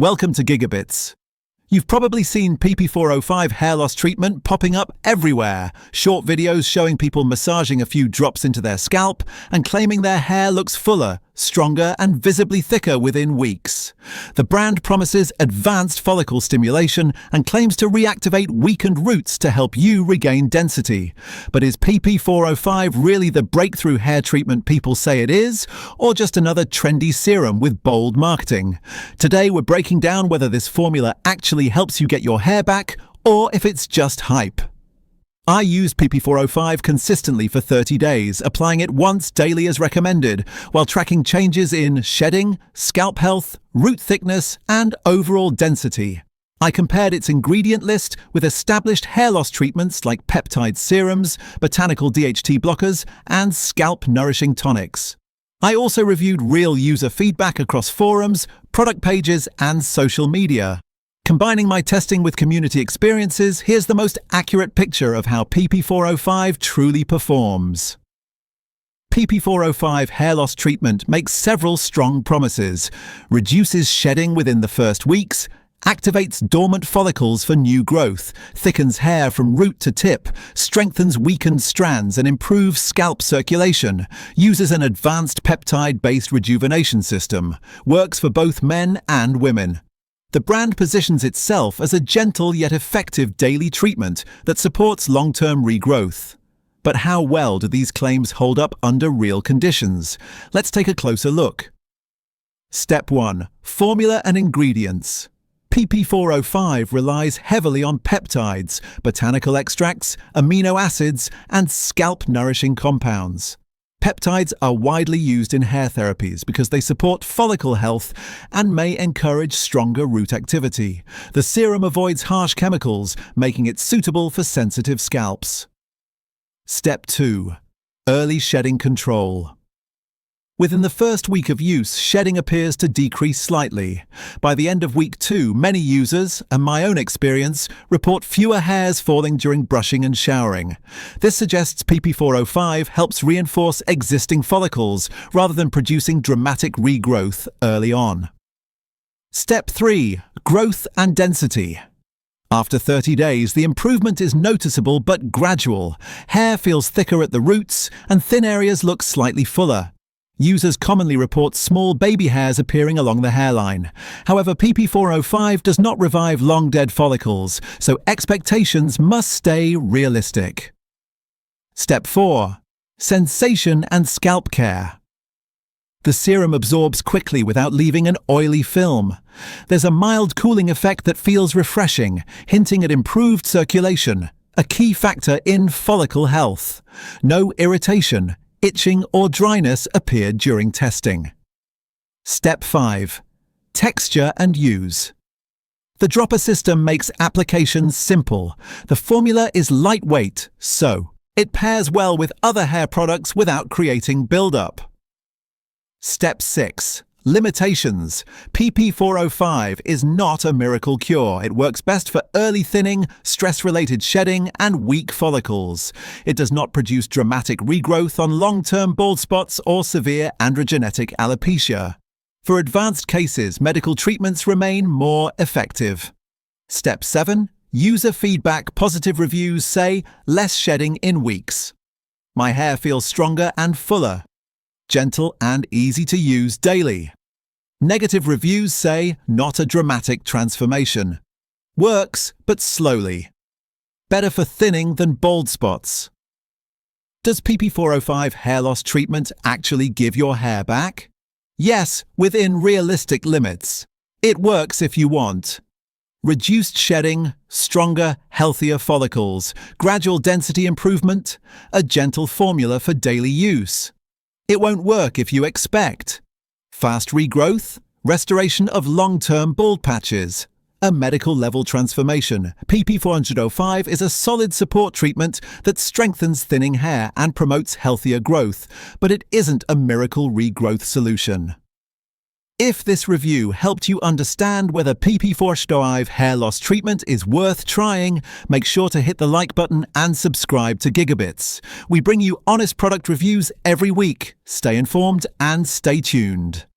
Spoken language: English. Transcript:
Welcome to GigaBits. You've probably seen PP405 hair loss treatment popping up everywhere. Short videos showing people massaging a few drops into their scalp and claiming their hair looks fuller, stronger and visibly thicker within weeks. The brand promises advanced follicle stimulation and claims to reactivate weakened roots to help you regain density. But is PP405 really the breakthrough hair treatment people say it is, or just another trendy serum with bold marketing? Today we're breaking down whether this formula actually helps you get your hair back, or if it's just hype. I use PP405 consistently for 30 days, applying it once daily as recommended, while tracking changes in shedding, scalp health, root thickness, and overall density. I compared its ingredient list with established hair loss treatments like peptide serums, botanical DHT blockers, and scalp nourishing tonics. I also reviewed real user feedback across forums, product pages, and social media. Combining my testing with community experiences, here's the most accurate picture of how PP405 truly performs. PP405 hair loss treatment makes several strong promises, reduces shedding within the first weeks, activates dormant follicles for new growth, thickens hair from root to tip, strengthens weakened strands and improves scalp circulation, uses an advanced peptide-based rejuvenation system, works for both men and women. The brand positions itself as a gentle yet effective daily treatment that supports long-term regrowth. But how well do these claims hold up under real conditions? Let's take a closer look. Step 1. Formula and ingredients. PP405 relies heavily on peptides, botanical extracts, amino acids, and scalp-nourishing compounds. Peptides are widely used in hair therapies because they support follicle health and may encourage stronger root activity. The serum avoids harsh chemicals, making it suitable for sensitive scalps. Step 2. Early shedding control. Within the first week of use, shedding appears to decrease slightly. By the end of week 2, many users, and my own experience, report fewer hairs falling during brushing and showering. This suggests PP405 helps reinforce existing follicles rather than producing dramatic regrowth early on. Step 3. Growth and density. After 30 days, the improvement is noticeable but gradual. Hair feels thicker at the roots, and thin areas look slightly fuller. Users commonly report small baby hairs appearing along the hairline. However, PP405 does not revive long-dead follicles, so expectations must stay realistic. Step 4. Sensation and scalp care. The serum absorbs quickly without leaving an oily film. There's a mild cooling effect that feels refreshing, hinting at improved circulation, a key factor in follicle health. No irritation, itching or dryness appeared during testing. Step 5. Texture and use. The dropper system makes application simple. The formula is lightweight, so it pairs well with other hair products without creating buildup. Step 6. Limitations. PP405 is not a miracle cure. It works best for early thinning, stress-related shedding, and weak follicles. It does not produce dramatic regrowth on long-term bald spots or severe androgenetic alopecia. For advanced cases, medical treatments remain more effective. Step 7. User feedback. Positive reviews say less shedding in weeks. My hair feels stronger and fuller. Gentle and easy to use daily. Negative reviews say not a dramatic transformation. Works, but slowly. Better for thinning than bald spots. Does PP405 hair loss treatment actually give your hair back? Yes, within realistic limits. It works if you want. Reduced shedding, stronger, healthier follicles, gradual density improvement, a gentle formula for daily use. It won't work if you expect. Fast regrowth, restoration of long-term bald patches, a medical-level transformation. PP405 is a solid support treatment that strengthens thinning hair and promotes healthier growth, but it isn't a miracle regrowth solution. If this review helped you understand whether PP405 hair loss treatment is worth trying, make sure to hit the like button and subscribe to GigaBits. We bring you honest product reviews every week. Stay informed and stay tuned.